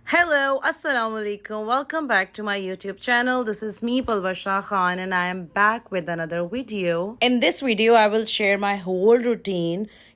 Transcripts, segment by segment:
Hello, Assalamu alaikum. Welcome back to my YouTube channel. This is me, Palvasha Khan, and I am back with another video. In this video, I will share my whole routine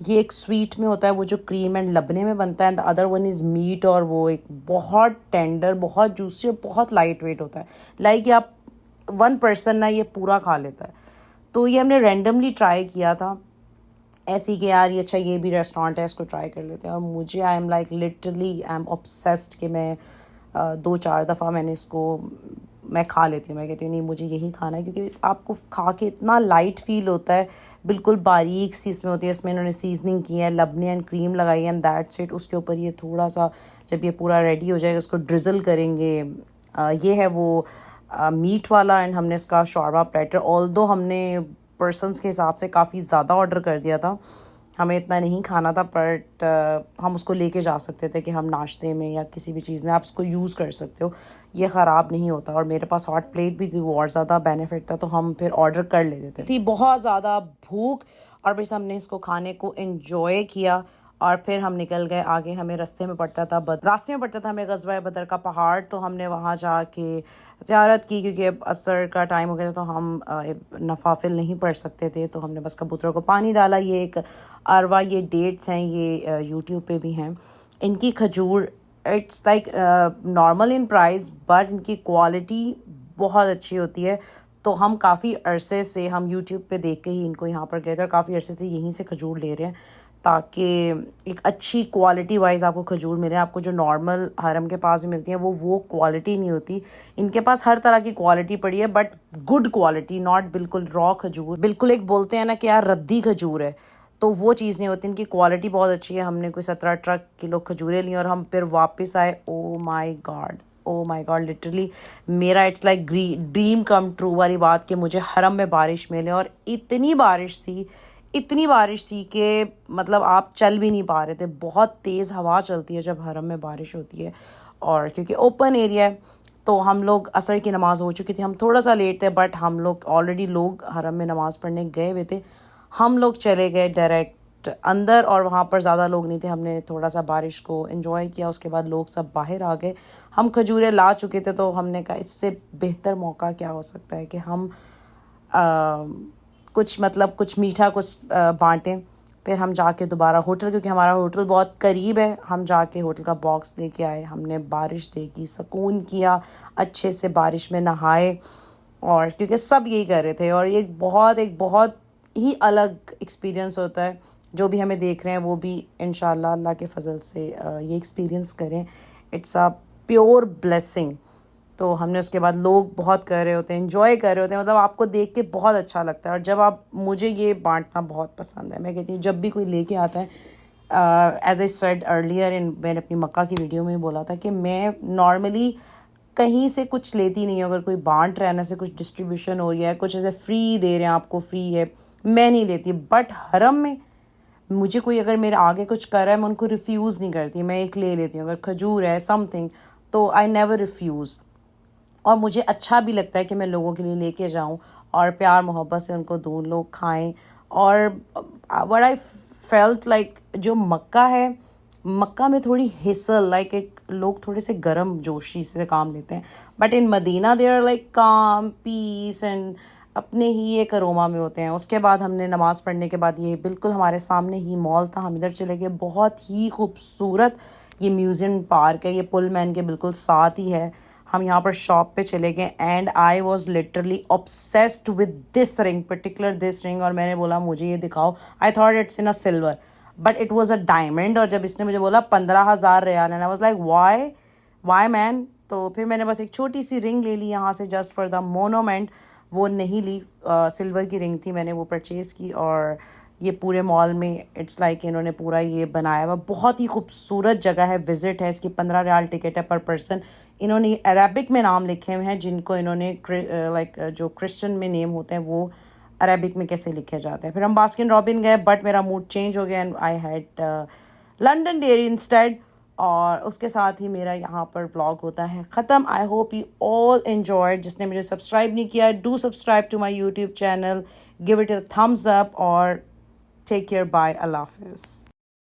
یہ ایک sweet میں ہوتا ہے وہ جو کریم and لبنے میں بنتا ہے, ادر ون از میٹ, اور وہ ایک بہت ٹینڈر, بہت جوسی اور بہت لائٹ ویٹ ہوتا ہے. لائک آپ 1 پرسن نا یہ پورا کھا لیتا ہے. تو یہ ہم نے رینڈملی ٹرائی کیا تھا ایسی کہ یار یہ اچھا یہ بھی ریسٹورانٹ ہے, اس کو ٹرائی کر لیتے ہیں. اور مجھے I am like literally I am obsessed کہ میں 2-4 دفعہ میں نے اس کو میں کھا لیتی ہوں. میں کہتی ہوں نہیں مجھے یہی کھانا ہے, کیونکہ آپ کو کھا کے اتنا لائٹ فیل ہوتا ہے, بالکل باریک سی اس میں ہوتی ہے. اس میں انہوں نے سیزننگ کی ہے, لبنے اینڈ کریم لگائی ہے, اینڈ دیٹس اٹ. اس کے اوپر یہ تھوڑا سا جب یہ پورا ریڈی ہو جائے گا اس کو ڈرزل کریں گے. یہ ہے وہ میٹ والا, اینڈ ہم نے اس کا شوربا پلیٹر, آلدو ہم نے پرسنس کے حساب سے کافی زیادہ آرڈر کر دیا تھا, ہمیں اتنا نہیں کھانا تھا, بٹ ہم اس کو لے کے جا سکتے تھے کہ ہم ناشتے میں یا کسی بھی چیز میں آپ اس کو یوز کر سکتے ہو, یہ خراب نہیں ہوتا. اور میرے پاس ہاٹ پلیٹ بھی تھی, وہ اور زیادہ بینیفٹ تھا, تو ہم پھر آرڈر کر لیتے تھے. تھی بہت زیادہ بھوک, اور پھر ہم نے اس کو کھانے کو انجوائے کیا. اور پھر ہم نکل گئے آگے. ہمیں راستے میں پڑتا تھا ہمیں غزوہ بدر کا پہاڑ, تو ہم نے وہاں جا کے زیارت کی, کیونکہ اب عصر کا ٹائم ہو گیا تھا تو ہم نوافل نہیں پڑھ سکتے تھے. تو ہم نے بس کبوتروں کو پانی ڈالا. یہ ایک اروا, یہ ڈیٹس ہیں, یہ یوٹیوب پہ بھی ہیں. ان کی کھجور it's like normal in price, but ان کی کوالٹی بہت اچھی ہوتی ہے. تو ہم کافی عرصے سے ہم یوٹیوب پہ دیکھ کے ہی ان کو یہاں پر گئے تھے, اور کافی عرصے سے یہیں سے کھجور لے رہے ہیں, تاکہ ایک اچھی کوالٹی وائز آپ کو کھجور ملے. آپ کو جو نارمل حرم کے پاس بھی ملتی ہیں وہ کوالٹی نہیں ہوتی. ان کے پاس ہر طرح کی کوالٹی پڑی ہے, بٹ گڈ کوالٹی, ناٹ بالکل را کھجور, بالکل ایک بولتے ہیں نا کہ یار ردی کھجور ہے, تو وہ چیز نہیں ہوتی. ان کی کوالٹی بہت اچھی ہے. ہم نے کوئی 17 ٹرک کلو کھجوریں لی, اور ہم پھر واپس آئے. او مائی گاڈ لٹرلی میرا it's like dream come true والی بات کہ مجھے حرم میں بارش ملے. اور اتنی بارش تھی کہ مطلب آپ چل بھی نہیں پا رہے تھے. بہت تیز ہوا چلتی ہے جب حرم میں بارش ہوتی ہے, اور کیونکہ اوپن ایریا ہے. تو ہم لوگ عصر کی نماز ہو چکی تھی, ہم تھوڑا سا لیٹ تھے, بٹ ہم لوگ آلریڈی لوگ حرم میں نماز پڑھنے گئے ہوئے تھے. ہم لوگ چلے گئے ڈائریکٹ اندر, اور وہاں پر زیادہ لوگ نہیں تھے. ہم نے تھوڑا سا بارش کو انجوائے کیا, اس کے بعد لوگ سب باہر آ گئے. ہم کھجوریں لا چکے تھے, تو ہم نے کہا اس سے بہتر موقع کیا ہو سکتا ہے کہ ہم کچھ میٹھا کچھ بانٹیں. پھر ہم جا کے دوبارہ ہوٹل, کیونکہ ہمارا ہوٹل بہت قریب ہے, ہم جا کے ہوٹل کا باکس لے کے آئے. ہم نے بارش دیکھی, سکون کیا, اچھے سے بارش میں نہائے, اور کیونکہ سب یہی کر رہے تھے. اور ایک بہت ہی الگ ایکسپیرینس ہوتا ہے. جو بھی ہمیں دیکھ رہے ہیں وہ بھی انشاءاللہ اللہ کے فضل سے یہ ایکسپیرینس کریں. It's a pure blessing. تو ہم نے اس کے بعد, لوگ بہت کر رہے ہوتے ہیں, انجوائے کر رہے ہوتے ہیں, مطلب آپ کو دیکھ کے بہت اچھا لگتا ہے. اور جب مجھے یہ بانٹنا بہت پسند ہے. میں کہتی ہوں جب بھی کوئی لے کے آتا ہے, ایز اے سیڈ ارلیئر, میں نے اپنی مکہ کی ویڈیو میں بولا تھا کہ میں نارملی کہیں سے کچھ لیتی نہیں ہوں. اگر کوئی بانٹ رہا ہے نا, سے کچھ ڈسٹریبیوشن ہو رہی ہے, کچھ ایسے فری دے رہے ہیں آپ کو, فری ہے, میں نہیں لیتی. بٹ حرم میں مجھے کوئی اگر میرے آگے کچھ کر رہا ہے, میں ان کو ریفیوز نہیں کرتی, میں ایک لے لیتی ہوں. اگر کھجور ہے سم تھنگ, تو آئی نیور ریفیوز. اور مجھے اچھا بھی لگتا ہے کہ میں لوگوں کے لیے لے کے جاؤں, اور پیار محبت سے ان کو دوں, لوگ کھائیں. اور what I felt like جو مکہ ہے, مکہ میں تھوڑی ہسل, لائک ایک لوگ تھوڑے سے گرم جوشی سے کام لیتے ہیں, but in Medina they are like calm, peace, and اپنے ہی ایک اروما میں ہوتے ہیں. اس کے بعد ہم نے نماز پڑھنے کے بعد, یہ بالکل ہمارے سامنے ہی مال تھا, ہم ادھر چلے گئے. بہت ہی خوبصورت یہ میوزیم پارک ہے, یہ پل مین کے بالکل ساتھ ہی ہے. ہم یہاں پر شاپ پہ چلے گئے, and I was literally obsessed with this ring, particular this ring. اور میں نے بولا مجھے یہ دکھاؤ. I thought it's in a silver, but it was a diamond. اور جب اس نے مجھے بولا 15,000 ریال, and I was like why man. تو پھر میں نے بس ایک چھوٹی سی رنگ لے لی یہاں سے, جسٹ فار دا مونومنٹ. وہ نہیں لی, سلور کی رنگ تھی, میں نے وہ پرچیز کی. اور یہ پورے مال میں اٹس لائک انہوں نے پورا یہ بنایا ہوا, بہت ہی خوبصورت جگہ ہے. وزٹ ہے, اس کی 15 ریال ٹکٹ ہے پر پرسن. انہوں نے عربک میں نام لکھے ہوئے ہیں, جن کو انہوں نے لائک جو کرسچن میں نیم ہوتے ہیں وہ عربک میں کیسے لکھے جاتے ہیں. پھر ہم باسکن رابن گئے, بٹ میرا موڈ چینج ہو گیا, and I had London dairy instead. اور اس کے ساتھ ہی میرا یہاں پر ولاگ ہوتا ہے ختم. I hope you all enjoyed. جس نے مجھے سبسکرائب نہیں کیا, do subscribe to my YouTube channel, give it a thumbs up, اور ٹیک کیئر, بائے, اللہ حافظ.